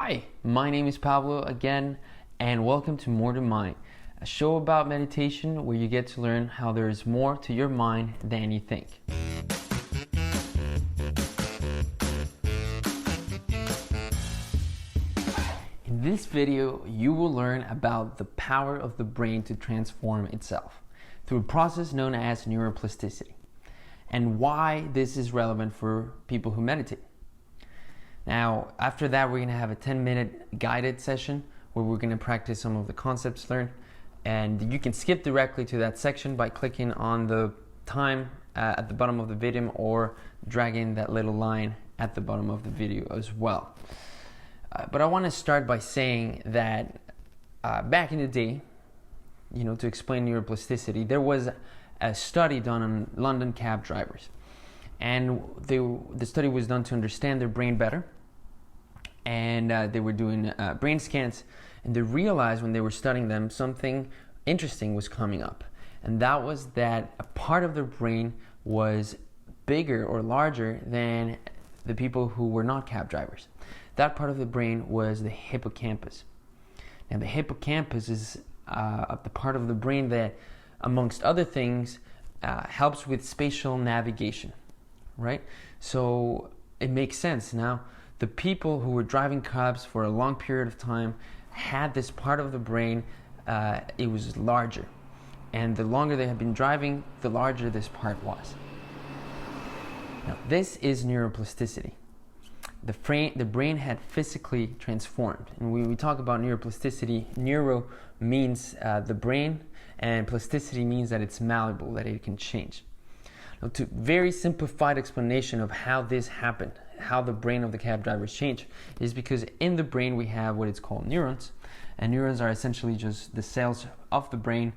Hi, my name is Pablo again, and welcome to More Than Mind, a show about meditation where you get to learn how there is more to your mind than you think. In this video, you will learn about the power of the brain to transform itself through a process known as neuroplasticity, and why this is relevant for people who meditate. Now, after that, we're going to have a 10-minute guided session where we're going to practice some of the concepts learned. And you can skip directly to that section by clicking on the time at the bottom of the video or dragging that little line at the bottom of the video as well. But I want to start by saying that back in the day, to explain neuroplasticity, there was a study done on London cab drivers. And the study was done to understand their brain better. And they were doing brain scans, and they realized when they were studying them, something interesting was coming up. And that was that a part of their brain was bigger or larger than the people who were not cab drivers. That part of the brain was the hippocampus. Now, the hippocampus is the part of the brain that, amongst other things, helps with spatial navigation, right? So it makes sense. Now, the people who were driving cabs for a long period of time had this part of the brain, it was larger. And the longer they had been driving, the larger this part was. Now, this is neuroplasticity. The brain had physically transformed. And when we talk about neuroplasticity, neuro means the brain, and plasticity means that it's malleable, that it can change. Now, to very simplified explanation of how this happened, how the brain of the cab drivers changed, is because in the brain we have what is called neurons, and neurons are essentially just the cells of the brain,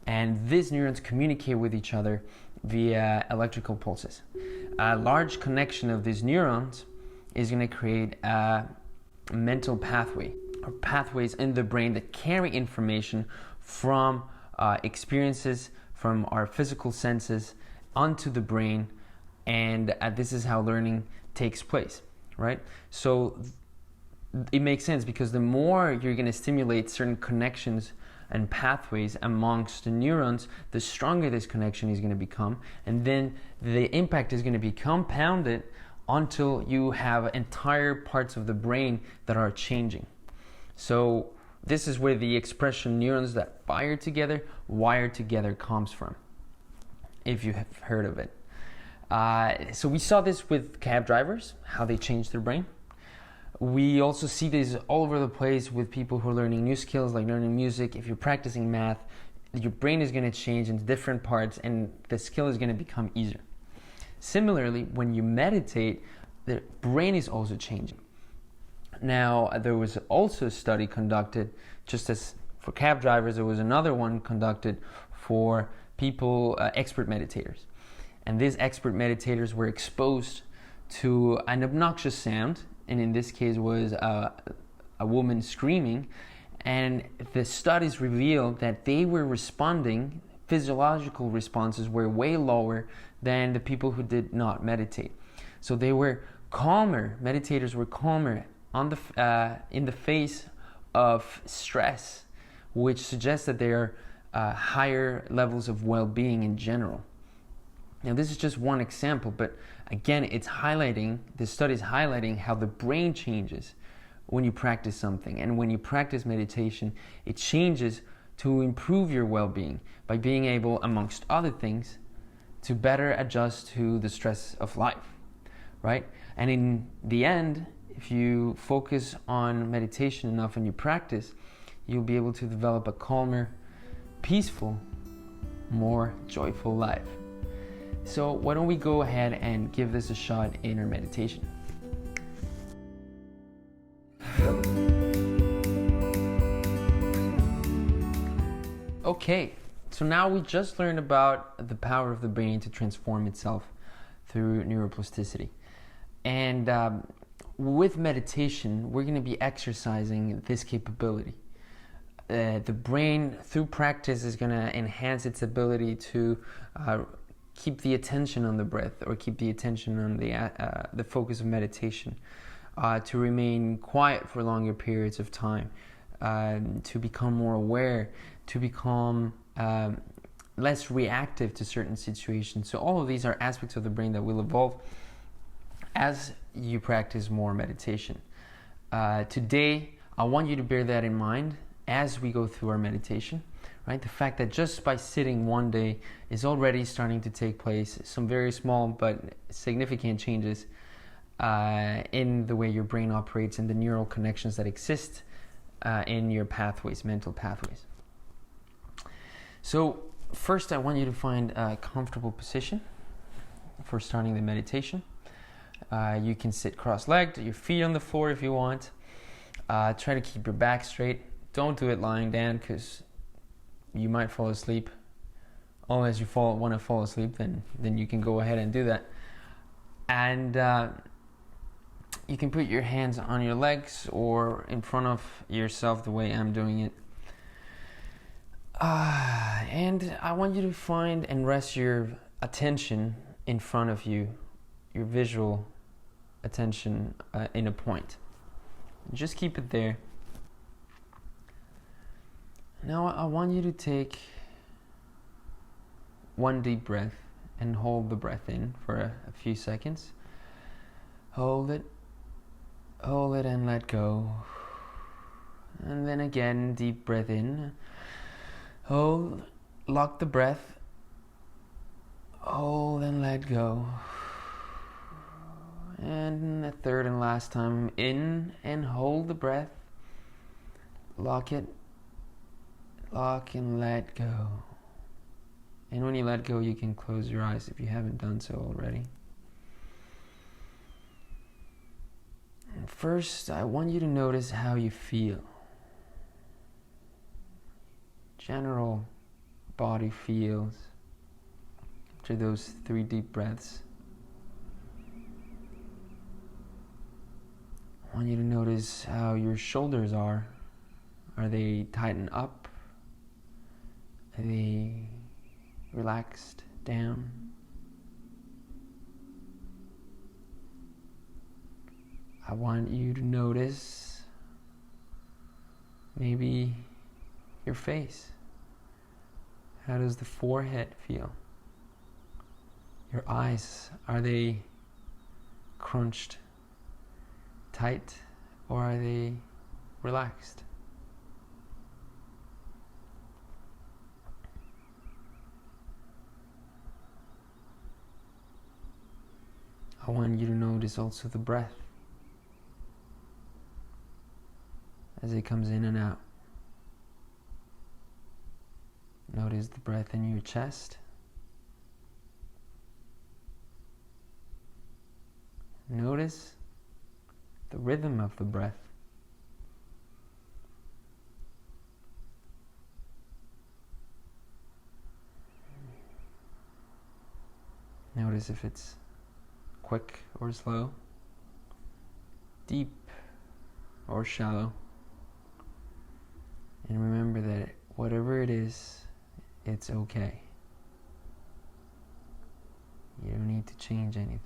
and these neurons communicate with each other via electrical pulses. A large connection of these neurons is going to create a mental pathway, or pathways in the brain that carry information from experiences, from our physical senses onto the brain, and this is how learning takes place, right? So it makes sense because the more you're going to stimulate certain connections and pathways amongst the neurons, the stronger this connection is going to become, and then the impact is going to be compounded until you have entire parts of the brain that are changing. So this is where the expression neurons that fire together, wire together comes from, if you have heard of it. So we saw this with cab drivers, how they changed their brain. We also see this all over the place with people who are learning new skills, like learning music. If you're practicing math, your brain is going to change into different parts and the skill is going to become easier. Similarly, when you meditate, the brain is also changing. Now, there was also a study conducted, just as for cab drivers, there was another one conducted for people, expert meditators. And these expert meditators were exposed to an obnoxious sound, and in this case was a woman screaming, and the studies revealed that they were responding, physiological responses were way lower than the people who did not meditate. So they were calmer, meditators were calmer in the face of stress, which suggests that there are higher levels of well-being in general. Now, this is just one example, but again, this study is highlighting how the brain changes when you practice something. And when you practice meditation, it changes to improve your well-being by being able, amongst other things, to better adjust to the stress of life, right? And in the end, if you focus on meditation enough and you practice, you'll be able to develop a calmer, peaceful, more joyful life. So why don't we go ahead and give this a shot in our meditation. Okay, so now we just learned about the power of the brain to transform itself through neuroplasticity. And with meditation, we're going to be exercising this capability. The brain, through practice, is going to enhance its ability to keep the attention on the breath, or keep the attention on the focus of meditation to remain quiet for longer periods of time, to become more aware, to become less reactive to certain situations. So all of these are aspects of the brain that will evolve as you practice more meditation. Today, I want you to bear that in mind as we go through our meditation, right? The fact that just by sitting one day is already starting to take place some very small but significant changes in the way your brain operates and the neural connections that exist in your pathways, mental pathways. So first, I want you to find a comfortable position for starting the meditation. You can sit cross-legged, your feet on the floor if you want. Try to keep your back straight. Don't do it lying down because you might fall asleep. Unless you want to fall asleep, then you can go ahead and do that. And you can put your hands on your legs or in front of yourself the way I'm doing it. And I want you to find and rest your attention in front of you, your visual attention in a point. Just keep it there. Now I want you to take one deep breath and hold the breath in for a few seconds. Hold it and let go. And then again, deep breath in. Hold, lock the breath. Hold and let go. And the third and last time, in and hold the breath. Lock it. Lock and let go. And when you let go, you can close your eyes if you haven't done so already. And first, I want you to notice how you feel. General body feels after those 3 deep breaths. I want you to notice how your shoulders are. Are they tightened up? Are they relaxed down? I want you to notice maybe your face. How does the forehead feel? Your eyes, are they crunched tight or are they relaxed? I want you to notice also the breath as it comes in and out. Notice the breath in your chest. Notice the rhythm of the breath. Notice if it's quick or slow, deep or shallow. And remember that whatever it is, it's okay. You don't need to change anything.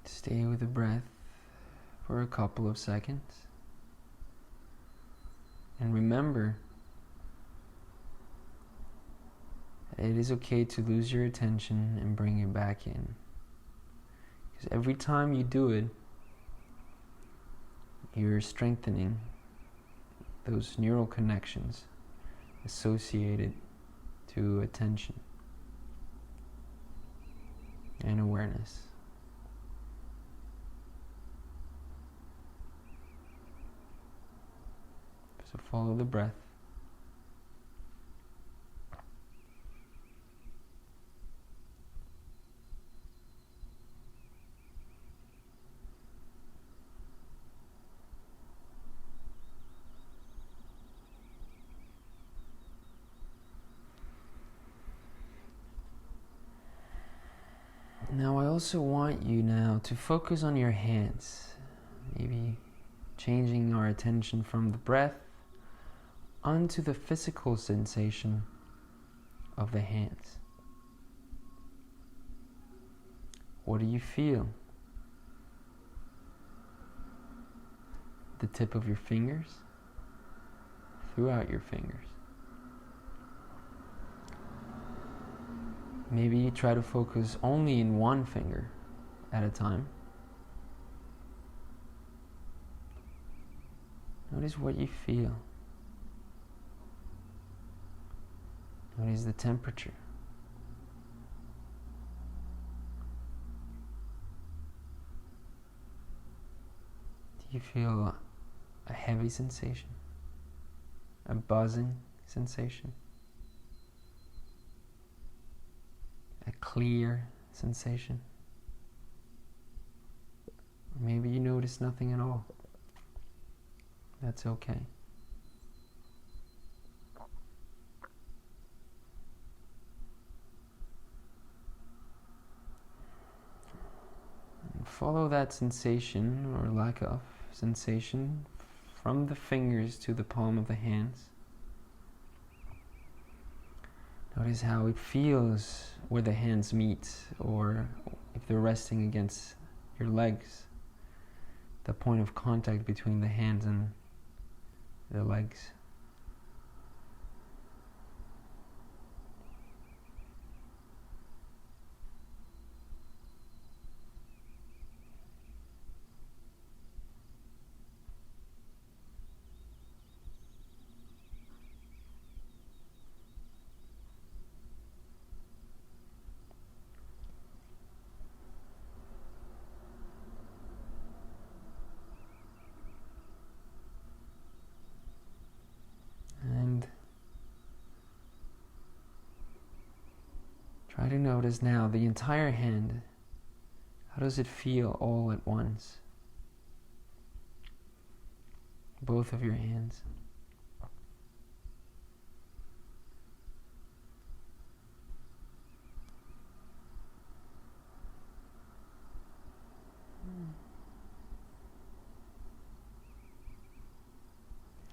Stay with the breath for a couple of seconds. And remember, it is okay to lose your attention and bring it back in. Because every time you do it, you're strengthening those neural connections associated to attention and awareness. So follow the breath. Now I also want you now to focus on your hands, maybe changing our attention from the breath onto the physical sensation of the hands. What do you feel? The tip of your fingers, throughout your fingers. Maybe you try to focus only in one finger at a time. Notice what you feel. Notice the temperature. Do you feel a heavy sensation? A buzzing sensation? A clear sensation? Or maybe you notice nothing at all. That's okay. And follow that sensation or lack of sensation from the fingers to the palm of the hands. Notice how it feels where the hands meet, or if they're resting against your legs, the point of contact between the hands and the legs. Try to notice now the entire hand. How does it feel all at once? Both of your hands.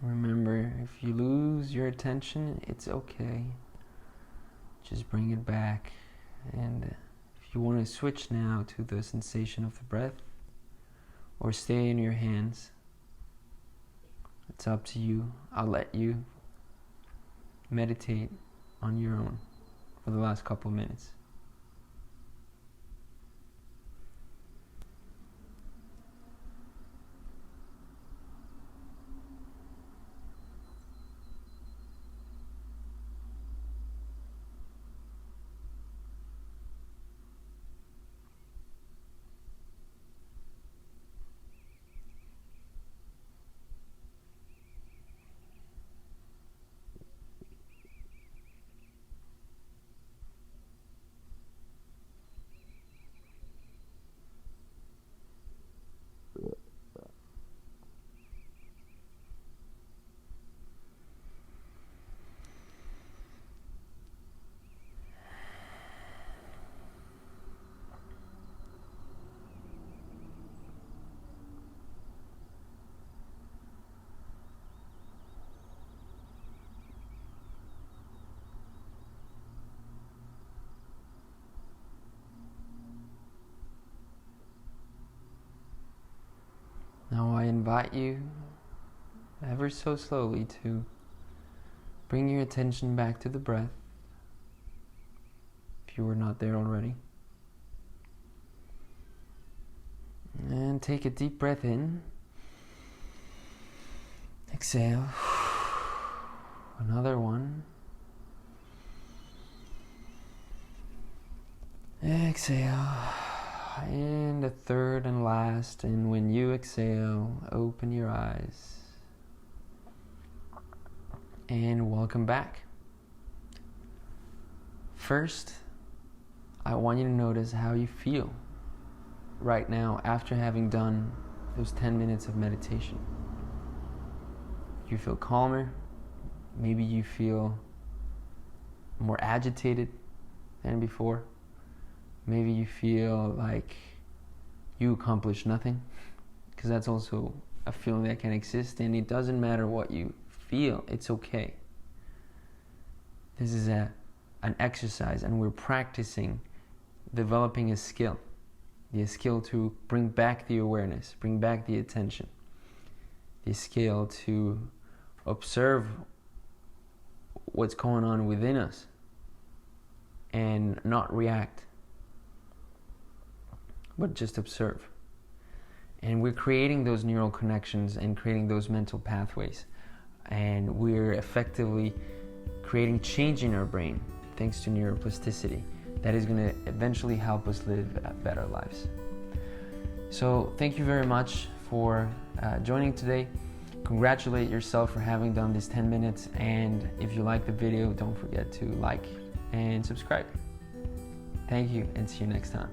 Remember, if you lose your attention, it's okay. Just bring it back. And if you want to switch now to the sensation of the breath, or stay in your hands, it's up to you. I'll let you meditate on your own for the last couple of minutes. Now I invite you, ever so slowly, to bring your attention back to the breath, if you were not there already. And take a deep breath in. Exhale. Another one. Exhale. And a third and last. And when you exhale, open your eyes. And welcome back. First, I want you to notice how you feel right now after having done those 10 minutes of meditation. You feel calmer. Maybe you feel more agitated than before. Maybe you feel like you accomplished nothing, because that's also a feeling that can exist, and it doesn't matter what you feel, it's okay. This is a an exercise and we're practicing developing a skill, the skill to bring back the awareness, bring back the attention, the skill to observe what's going on within us and not react, but just observe. And we're creating those neural connections and creating those mental pathways, and we're effectively creating change in our brain thanks to neuroplasticity that is going to eventually help us live better lives. So thank you very much for joining today. Congratulate yourself for having done this 10 minutes, and if you like the video, don't forget to like and subscribe. Thank you, and see you next time.